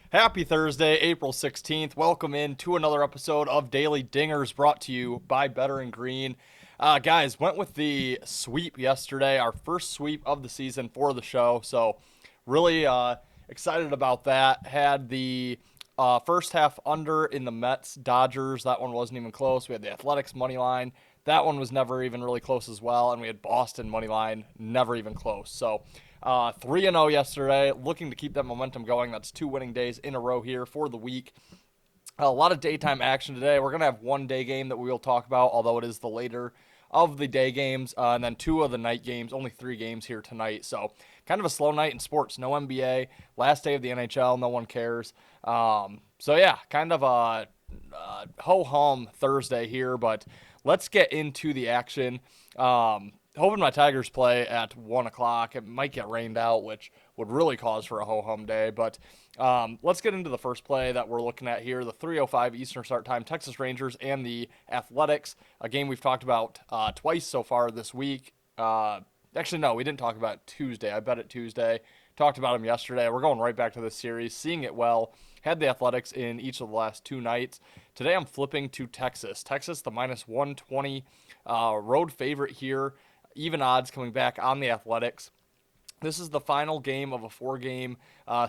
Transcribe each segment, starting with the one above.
Happy Thursday, April 16th. Welcome in to another episode of Daily Dingers brought to you by Better and Green. Guys, went with the sweep yesterday, our first sweep of the season for the show. So, really excited about that. Had the first half under in the Mets Dodgers. That one wasn't even close. We had the Athletics money line. That one was never even really close as well. And we had Boston money line, never even close. So, 3-0 yesterday, looking to keep that momentum going. That's 2 winning days in a row here for the week. A lot of daytime action today. We're going to have one day game that we will talk about, although it is the later of the day games, and then two of the night games, only 3 games here tonight. So, kind of a slow night in sports. No NBA, last day of the NHL, no one cares. So, kind of a ho-hum Thursday here, but let's get into the action. Hoping my Tigers play at 1 o'clock. It might get rained out, which would really cause for a ho-hum day. But let's get into the first play that we're looking at here. The 3:05 Eastern start time, Texas Rangers and the Athletics, a game we've talked about twice so far this week. Actually, no, we didn't talk about it Tuesday. I bet it Tuesday. Talked about them yesterday. We're going right back to this series, seeing it well. Had the Athletics in each of the last 2 nights. Today I'm flipping to Texas. Texas, the minus 120 road favorite here. Even odds coming back on the Athletics. This is the final game of a 4-game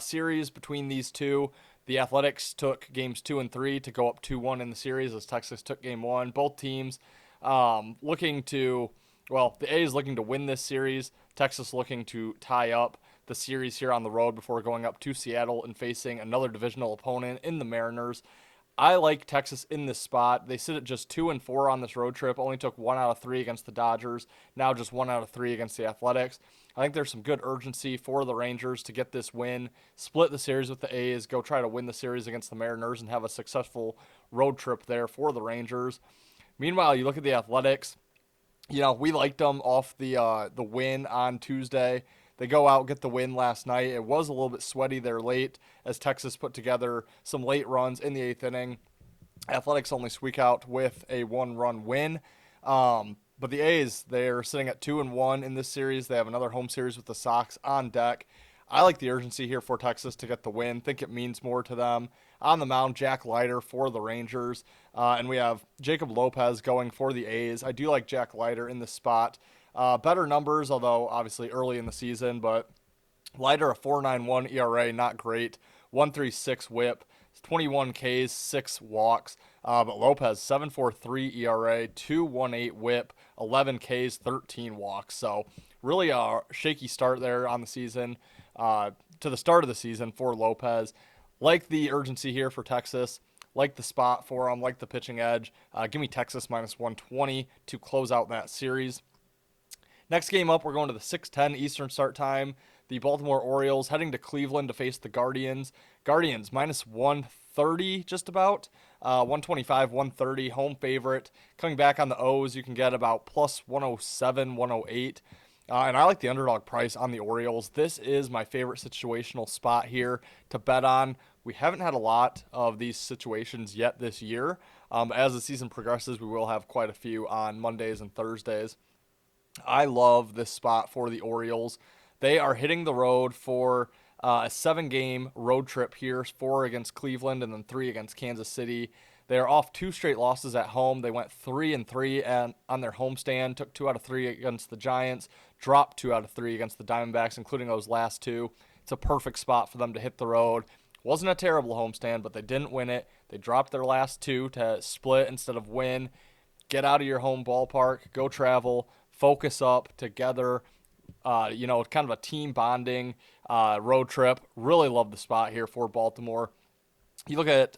series between these two. The Athletics took games 2 and 3 to go up 2-1 in the series as Texas took game 1. Both teams looking to, the A's looking to win this series. Texas looking to tie up the series here on the road before going up to Seattle and facing another divisional opponent in the Mariners. I like Texas in this spot. They sit at just 2-4 on this road trip. Only took 1 out of 3 against the Dodgers. Now just 1 out of 3 against the Athletics. I think there's some good urgency for the Rangers to get this win, split the series with the A's, go try to win the series against the Mariners, and have a successful road trip there for the Rangers. Meanwhile, you look at the Athletics. We liked them off the win on Tuesday. They go out, get the win last night. It was a little bit sweaty there late as Texas put together some late runs in the 8th inning. Athletics only squeak out with a 1-run win. But the A's, they're sitting at 2-1 in this series. They have another home series with the Sox on deck. I like the urgency here for Texas to get the win. Think it means more to them. On the mound, Jack Leiter for the Rangers. And we have Jacob Lopez going for the A's. I do like Jack Leiter in this spot. Better numbers, although obviously early in the season, but Leiter a 4.91 ERA, not great. 1.36 WHIP, 21 Ks, 6 walks. But Lopez 7.43 ERA, 2.18 WHIP, 11 Ks, 13 walks. So really a shaky start there on the season. To the start of the season for Lopez. Like the urgency here for Texas. Like the spot for him. Like the pitching edge. Give me Texas minus 120 to close out that series. Next game up, we're going to the 6:10 Eastern start time. The Baltimore Orioles heading to Cleveland to face the Guardians. Guardians minus 130 just about. 125, 130, home favorite. Coming back on the O's, you can get about plus 107, 108. And I like the underdog price on the Orioles. This is my favorite situational spot here to bet on. We haven't had a lot of these situations yet this year. As the season progresses, we will have quite a few on Mondays and Thursdays. I love this spot for the Orioles. They are hitting the road for a 7-game road trip here, 4 against Cleveland and then 3 against Kansas City. They are off 2 straight losses at home. They went 3-3 on their homestand, took 2 out of 3 against the Giants, dropped 2 out of 3 against the Diamondbacks, including those last 2. It's a perfect spot for them to hit the road. Wasn't a terrible homestand, but they didn't win it. They dropped their last 2 to split instead of win. Get out of your home ballpark, go travel, focus up together. Kind of a team bonding road trip. Really love the spot here for Baltimore. You look at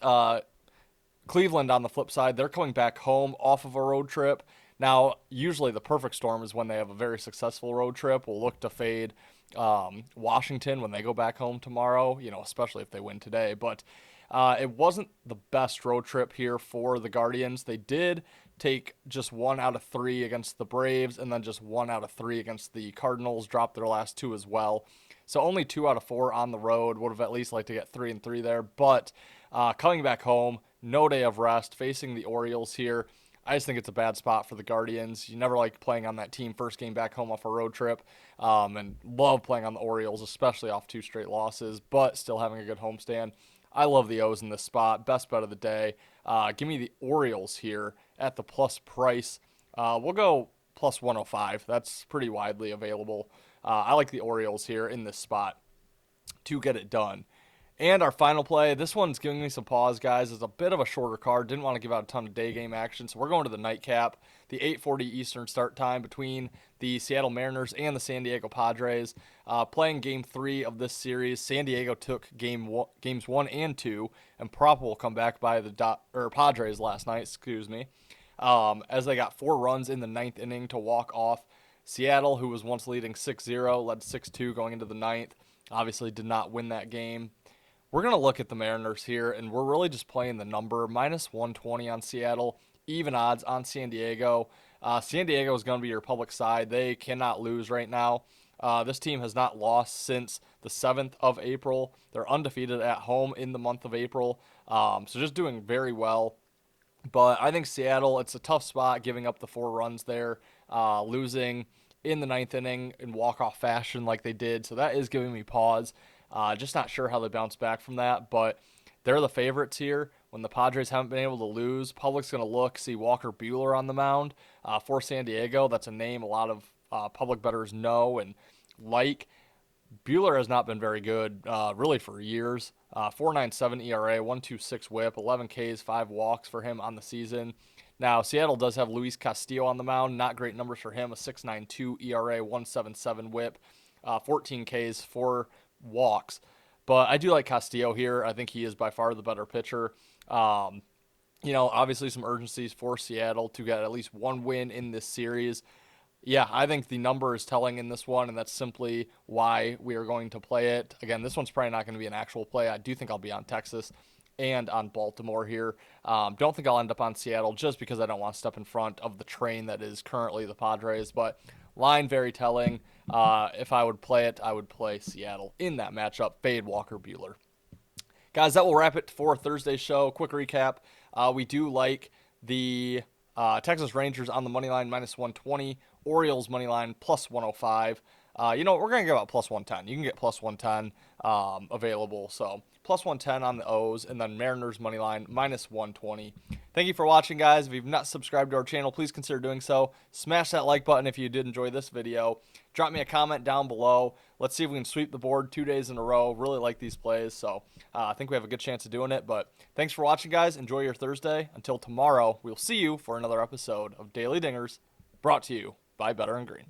Cleveland on the flip side, they're coming back home off of a road trip. Now, usually the perfect storm is when they have a very successful road trip. We'll look to fade Washington when they go back home tomorrow, especially if they win today. But it wasn't the best road trip here for the Guardians. They did take just 1 out of 3 against the Braves and then just 1 out of 3 against the Cardinals, dropped their last 2 as well. So only 2 out of 4 on the road. Would have at least liked to get 3-3 there. But coming back home, no day of rest, facing the Orioles here. I just think it's a bad spot for the Guardians. You never like playing on that team first game back home off a road trip, and love playing on the Orioles, especially off 2 straight losses, but still having a good homestand. I love the O's in this spot. Best bet of the day. Give me the Orioles here at the plus price. We'll go plus 105. That's pretty widely available. I like the Orioles here in this spot to get it done. And our final play, this one's giving me some pause, guys. It's a bit of a shorter card. Didn't want to give out a ton of day game action, so we're going to the nightcap, the 8:40 Eastern start time between the Seattle Mariners and the San Diego Padres. Playing Game 3 of this series, San Diego took games 1 and 2, and probable comeback by the Padres last night. Excuse me, as they got 4 runs in the ninth inning to walk off Seattle, who was once leading 6-0, led 6-2 going into the ninth. Obviously, did not win that game. We're going to look at the Mariners here, and we're really just playing the number. Minus 120 on Seattle, even odds on San Diego. San Diego is going to be your public side. They cannot lose right now. This team has not lost since the 7th of April. They're undefeated at home in the month of April, so just doing very well. But I think Seattle, it's a tough spot giving up the 4 runs there, losing in the ninth inning in walk-off fashion like they did. So that is giving me pause. Just not sure how they bounce back from that, but they're the favorites here. When the Padres haven't been able to lose, public's going to see Walker Buehler on the mound for San Diego. That's a name a lot of public bettors know and like. Buehler has not been very good really for years. 4.97 ERA, 1.26 WHIP, 11 Ks, 5 walks for him on the season. Now, Seattle does have Luis Castillo on the mound. Not great numbers for him. A 6.92 ERA, 1.77 WHIP, 14 Ks, 4 walks. But I do like Castillo here. I think he is by far the better pitcher. Obviously some urgencies for Seattle to get at least one win in this series. Yeah, I think the number is telling in this one, and that's simply why we are going to play it. Again, this one's probably not going to be an actual play. I do think I'll be on Texas and on Baltimore here. Don't think I'll end up on Seattle just because I don't want to step in front of the train that is currently the Padres, but line very telling. If I would play it, I would play Seattle in that matchup. Fade Walker Buehler. Guys, that will wrap it for Thursday's show. Quick recap. We do like the Texas Rangers on the money line minus 120. Orioles money line plus 105. We're going to give out plus 110. You can get plus 110 available. So plus 110 on the O's, and then Mariners money line minus 120. Thank you for watching, guys. If you've not subscribed to our channel, please consider doing so. Smash that like button if you did enjoy this video. Drop me a comment down below. Let's see if we can sweep the board 2 days in a row. Really like these plays, so I think we have a good chance of doing it. But thanks for watching, guys. Enjoy your Thursday. Until tomorrow, we'll see you for another episode of Daily Dingers, brought to you by Better and Green.